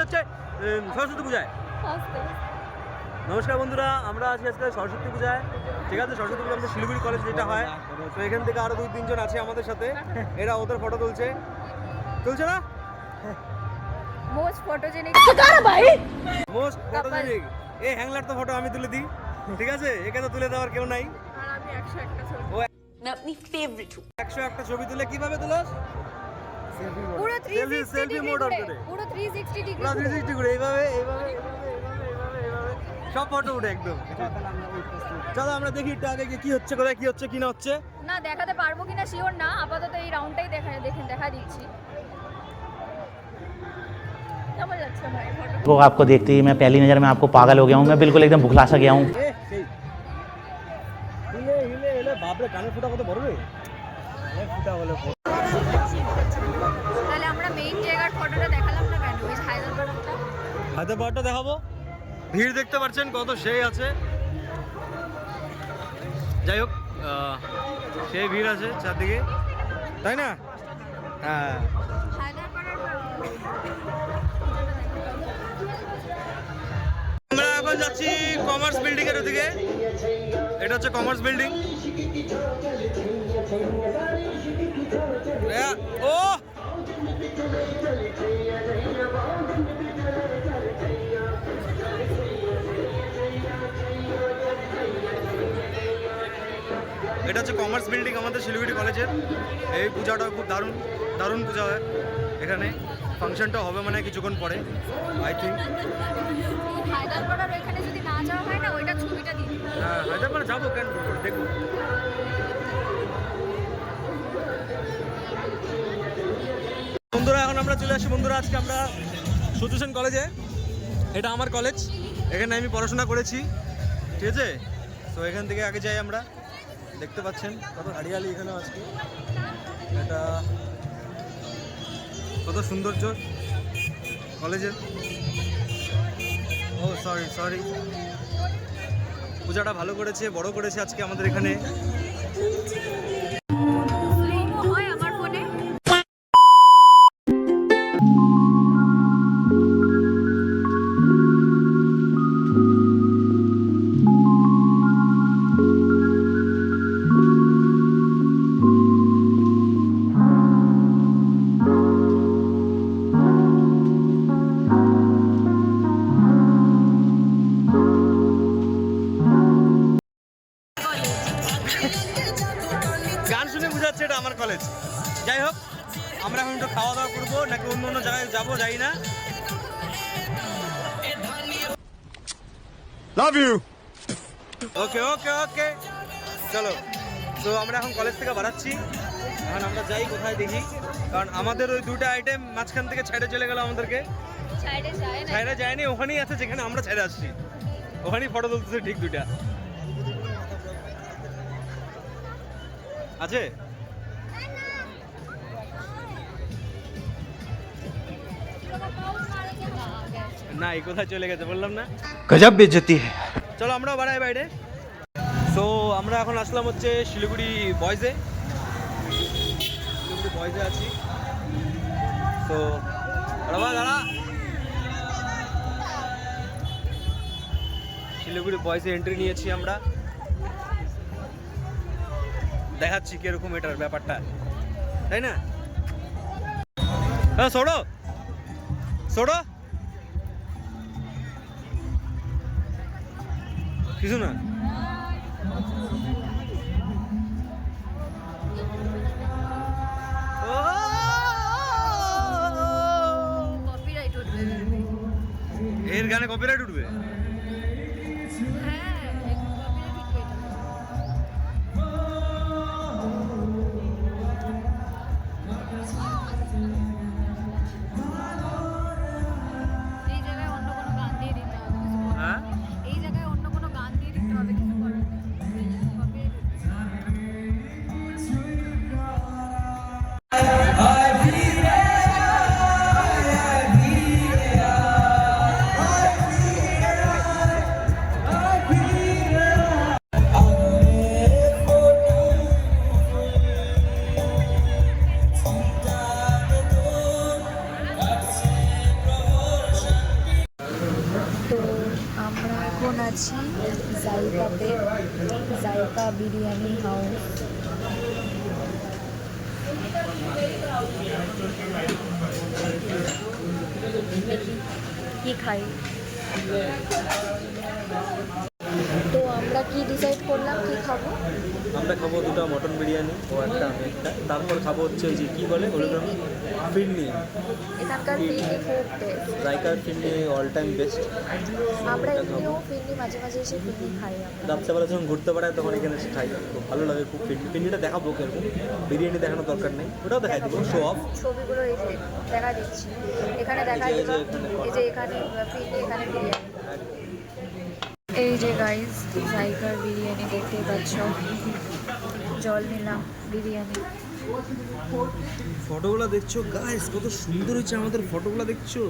হচ্ছে সরস্বতী পূজায়। নমস্কার বন্ধুরা, আমরা আছি আজকে সরস্বতী পূজায়। ঠিক আছে, সরস্বতী পূজা আমাদের শিলিগুড়ি কলেজ যেটা হয়, তো এখান থেকে আরো 2-3 জন আছে আমাদের সাথে। এরা ওদের ফটো তুলছে না? মোস্ট ফটোজেনিক এই হ্যাংলার তো ফটো আমি তুলে দিই, ঠিক আছে? একে তো তুলে দেওয়ার কেউ নাই। আর আমি 101টা ছবি। मैं अपनी फेवरेट हूँ। 101টা ছবি তুলে কিভাবে তুলোস? পুরো 360 ডিগ্রি করে, পুরো 360 ডিগ্রি পুরো 360 করে এইভাবে সব ফটো উঠে একদম। চলো আমরা দেখি একটু আগে কি হচ্ছে, কোথায় কি হচ্ছে কি না হচ্ছে। না দেখাতে পারবো কিনা শিওর না, আপাতত এই রাউন্ডটাই দেখা দিচ্ছি। কেমন লাগছে ভাই ফটো? वो आपको देखते ही मैं पहली नज़र में आपको पागल हो गया हूँ। मैं बिल्कुल एकदम भुखला सा गया हूँ। হিলে বাপরে, কানে ফুটা কত বড় রে, ফুটা হলো। তাহলে আমরা মেইন জায়গার ফটোটা দেখালাম না কেন? ওই হায়দ্রাবাদটা দেখাবো। ভিড় দেখতে পাচ্ছেন কত সেই আছে। যাই হোক, সেই ভিড় আছে চারদিকে, তাই না? হ্যাঁ, আমরা এখন যাচ্ছি কমার্স বিল্ডিং এর ওদিকে। এটা হচ্ছে কমার্স বিল্ডিং। ও এটা হচ্ছে কমার্স বিল্ডিং আমাদের শিলিগুড়ি কলেজের। এই পূজাটা খুব দারুণ পূজা হয় এখানে। ফাংশনটা হবে মানে কিছুক্ষণ পরে, আই থিঙ্ক। হায়দ্রাবাদের ওইখানে যদি না যাওয়া হয় না, ওইটা ছবিটা দিই। হ্যাঁ, হায়দ্রাবাদ যাবো কেন, দেখবো। বন্ধুরা এখন আমরা চলে আসি বন্ধুরা, আজকে আমরা সত্যসেন কলেজে। এটা আমার কলেজ, এখানে আমি পড়াশোনা করেছি, ঠিক আছে? তো এখান থেকে আগে যাই আমরা। দেখতে পাচ্ছেন কত হারিয়ালি এখানে আজকে, এটা কত সৌন্দর্য কলেজের। ও সরি, পূজাটা ভালো করেছে, বড় করেছে আজকে আমাদের এখানে। আমার ফোনে গান শুনে বুঝাচ্ছে এটা আমার কলেজ। যাই হোক, আমরা এখন একটু খাওয়া দাওয়া করবো, নাকি অন্য জায়গায় যাবো যাই না। Love you. ওকে চলো। তো আমরা এখন কলেজ থেকে বাড়াচ্ছি, এখন আমরা যাই কোথায় দেখি, কারণ আমাদের ওই দুটো আইটেম মাঝখান থেকে ছেড়ে চলে গেল আমাদেরকে। ছাইড়ে যায়নি, ওখানেই আছে যেখানে আমরা ছেড়ে আসছি, ওখানেই ফটো তুলতেছে ঠিক দুটা আছে। না, এই কোথায় চলে গেছে বললাম না, गजब बेइज्जती है। চলো আমরাও বাড়াই বাইরে। সো আমরা এখন আসলাম হচ্ছে শিলিগুড়ি বয়েজে আছি। তো দাঁড়া, শিলিগুড়ি বয়েজে এন্ট্রি নিয়েছি আমরা, দেখাচ্ছি কিরকম এটার ব্যাপারটা, তাই না? হ্যাঁ, ছোড়ো কিছু না। এর গানে কপিরাইট উঠবে। আছি জাইকাতে, জাইকা বিরিয়ানি হাউস। দেখি কি খাই। তো আমরা কি ডিসাইড করলাম কি খাবো? আমরা খাবো দুটো মটন বিরিয়ানি ও একটা আমি একটা, তারপর খাবো হচ্ছে ওই যে কী বলে ওগুলো ফিরনি। এখানকার ফিরনি খুব টেস্ট। জাইকার ফিরনি অল টাইম বেস্ট। আমরা এমনিও ফিরনি মাঝে মাঝে এসে ফিরনি খাই আমরা। রাত্রেবেলা যখন ঘুরতে পারায় তখন এখানে এসে খাই, খুব ভালো লাগে খুব। ফিরনিটা দেখাবো কিরকম, বিরিয়ানি দেখানোর দরকার নেই, ওটাও দেখাই দেবো শো অফ। ছবিগুলো এই যে দেখা দিচ্ছি, এখানে দেখা এই যে দিল, এখানে এই যে এখানে ফিরনি, এখানে বিরিয়ানি। এই যে গাইস জাইকার বিরিয়ানি দেখতেই পাচ্ছ, জল নিলাম বিরিয়ানি। ফটোগুলো দেখছো গাইস, কত সুন্দর হয়েছে আমাদের ফটোগুলো দেখছো।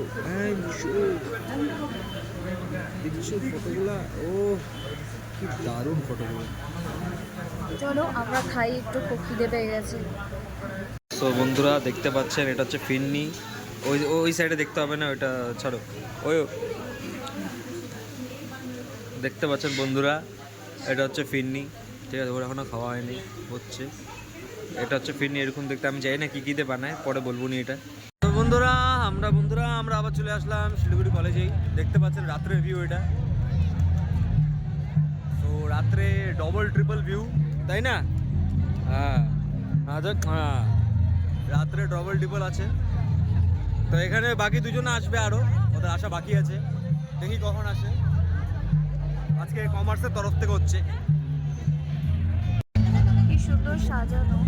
দেখছো ফটোগুলো, ও কি দারুণ ফটোগুলো। চলো আমরা খাই, একটু খুব খিদে পেয়ে গেছে। তো বন্ধুরা দেখতে পাচ্ছেন এটা হচ্ছে ফিরনি, ওই ওই সাইডে দেখতে হবে না, ওইটা ছাড়ো। ওই দেখতে পাচ্ছেন বন্ধুরা, এটা হচ্ছে ফিরনি, ঠিক আছে, ওর এখনও খাওয়া হয়নি, হচ্ছে। এটা হচ্ছে ফিরনি, এরকম দেখতে। আমি জানি না কী কীতে বানায়, পরে বলবো নি এটা। তো বন্ধুরা আমরা আবার চলে আসলাম শিলিগুড়ি কলেজেই। দেখতে পাচ্ছেন রাত্রের ভিউ এটা। তো রাত্রে ডবল ট্রিপল ভিউ, তাই না? হ্যাঁ হ্যাঁ, রাত্রে ডবল ট্রিপল আছে। তো এখানে বাকি দুজনে আসবে, আরও ওদের আসা বাকি আছে, দেখি কখন আসে। আজকে কমার্সের তরফ থেকে হচ্ছে। কি সুন্দর সাজানো।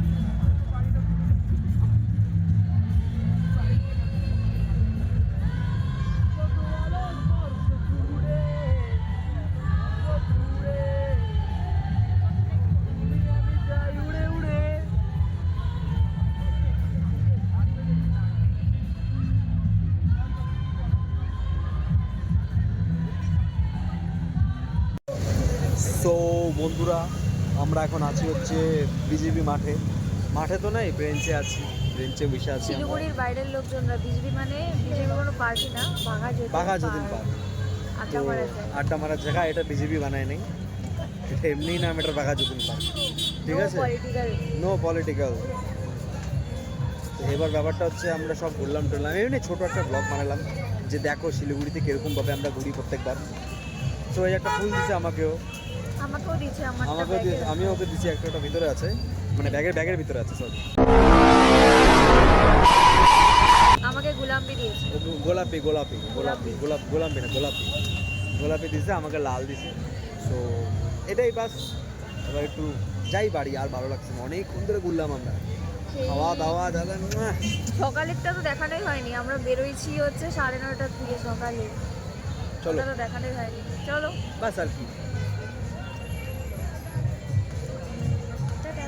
সো বন্ধুরা আমরা এখন আছি হচ্ছে বিজেপি মাঠে। মাঠে তো নাই, বেঞ্চে আছি, বেঞ্চে বসে আছি। শিলিগুড়ির বাইরের লোকজনরা বিজেপি মানে বিজেপি কোনো পার্টি না, বাঘা যতীন পার্ক। আড্ডা তো মারা যায়। আড্ডা মারার জায়গা, এটা বিজেপি বানায় নেই, এটা এমনিই নাম, এটা বাঘা যতীন পার্ক, ঠিক আছে, নো পলিটিক্যাল। তো এবার ব্যাপারটা হচ্ছে আমরা সব ঘুরলাম টুরলাম, এমনি ছোটো একটা ব্লগ বানালাম যে দেখো শিলিগুড়িতে কীরকমভাবে আমরা ঘুরি প্রত্যেকবার। তো এই একটা ফুল দিছে আমাকেও দিয়েছে, আমাকেও দিয়েছে, আমিও ওকে দিচ্ছি। একটা ভিতরে আছে, মানে ব্যাগের ভিতরে আছে, সরি। আমাকে গোলাপি দিয়েছে, গোলাপি দিছে, আমাকে লাল দিছে। সো এটাই বাস। এবার একটু যাই বাড়ি, আর ভালো লাগছে না, অনেকক্ষণ ধরে ঘুরলাম আমরা, খাওয়া দাওয়া দাদা। সকালেরটা তো দেখানোই হয়নি, আমরা বেরোইছি হচ্ছে 9:30টার দিকে সকালে, চলো তো দেখানোই হয়নি। চলো বাস, আর কি। টাটা।